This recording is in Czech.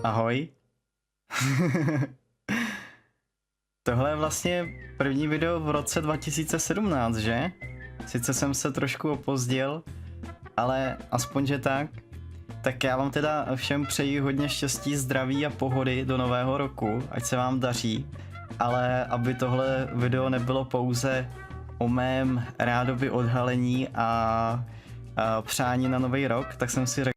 Ahoj. Tohle je vlastně první video v roce 2017, že? Sice jsem se trošku opozdil, ale aspoň že tak. Tak já vám teda všem přeji hodně štěstí, zdraví a pohody do nového roku, ať se vám daří. Ale aby tohle video nebylo pouze o mém rádoby odhalení a přání na nový rok, tak jsem si řekl,